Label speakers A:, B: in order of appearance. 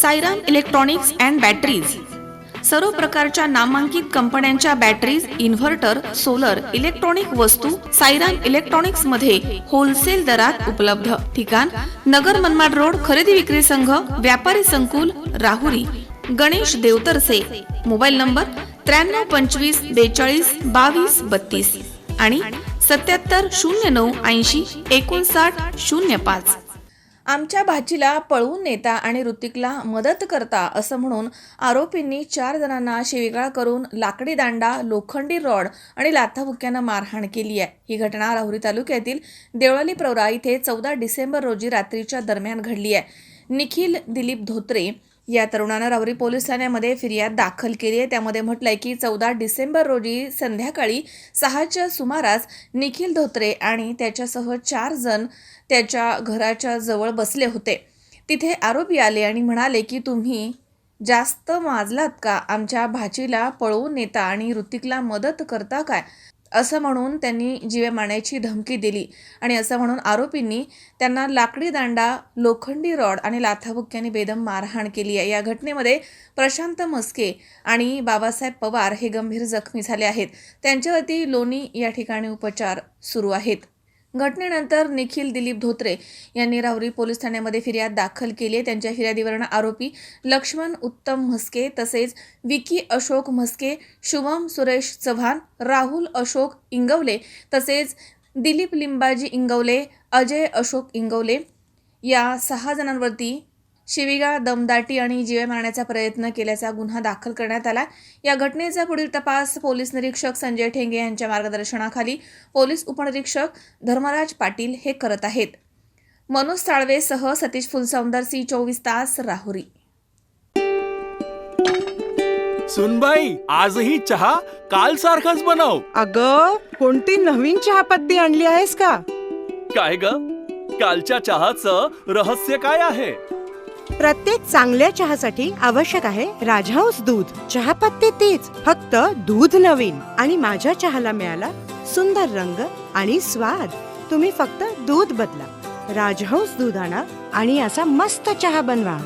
A: Sairam electronics and batteries सर्व प्रकारच्या नामांकित कंपन्यांच्या बॅटरीज, इन्व्हर्टर, सोलर, इलेक्ट्रॉनिक वस्तू साईराम इलेक्ट्रॉनिक्स मध्ये होलसेल दरात उपलब्ध. ठिकाण नगर मनमाड रोड, खरेदी विक्री संघ, व्यापारी संकुल, राहुरी. गणेश देवतरसे. मोबाईल नंबर 93 25 42 22 32 आणि 77 09 80 59 05. आमच्या भाचीला पळवून नेता आणि ऋतिकला मदत करता असं म्हणून आरोपींनी 4 जणांना शिवीगाळ करून लाकडी दांडा, लोखंडी रॉड आणि लाथाबुक्क्यानं मारहाण केली आहे. ही घटना राहुरी तालुक्यातील देवळाली प्रवरा इथे 14 डिसेंबर रोजी रात्रीच्या दरम्यान घडली आहे. निखिल दिलीप धोत्रे या तरुणानं राहुरी पोलीस ठाण्यामध्ये फिर्याद दाखल केली आहे. त्यामध्ये म्हटलंय की 14 डिसेंबर रोजी संध्याकाळी 6च्या सुमारास निखिल धोत्रे आणि त्याच्यासह 4 जण त्याच्या घराच्या जवळ बसले होते. तिथे आरोपी आले आणि म्हणाले की तुम्ही जास्त माजलात का? आमच्या भाचीला पळवून नेता आणि ऋतिकला मदत करता काय? असं म्हणून त्यांनी जीवे मारण्याची धमकी दिली आणि असं म्हणून आरोपींनी त्यांना लाकडी दांडा, लोखंडी रॉड आणि लाथाबुक्क्याने बेदम मारहाण केली आहे. या घटनेमध्ये प्रशांत मस्के आणि बाबासाहेब पवार हे गंभीर जखमी झाले आहेत. त्यांच्यावरती लोणी या ठिकाणी उपचार सुरू आहेत. घटनेनंतर निखिल दिलीप धोत्रे यांनी राहुरी पोलीस ठाण्यामध्ये फिर्याद दाखल केली आहे. त्यांच्या फिर्यादीवरून आरोपी लक्ष्मण उत्तम म्हस्के तसेच विकी अशोक म्हस्के, शुभम सुरेश चव्हाण, राहुल अशोक इंगवले तसेच दिलीप लिंबाजी इंगवले, अजय अशोक इंगवले या 6 जणांवरती शिवीगाळ, दमदाटी आणि जीवे मारण्याचा प्रयत्न केल्याचा गुन्हा दाखल करण्यात आला. या घटनेचा पुढील तपास पोलीस निरीक्षक संजय ठेंगे यांच्या मार्गदर्शनाखाली पोलीस उपनिरीक्षक धर्मराज पाटील हे करत आहेत. मनोज साळवेसह सतीश फुलसौंदर, C24 तास, राहुरी.
B: सुनबाई, आजही चहा काल सारखाच बनव.
C: अगं, कोणती नवीन चहापत्ती आणली आहेस का?
B: काय ग, कालच्या चहाचं रहस्य काय आहे?
C: प्रत्येक चांगल्या चहासाठी आवश्यक आहे राजहंस दूध. चहापत्ती तीच, फक्त दूध नवीन. आणि माझ्या चहाला मिळाला सुंदर रंग आणि स्वाद. तुम्ही फक्त दूध बदला. राजहंस दूध आणा आणि असा मस्त चहा बनवा.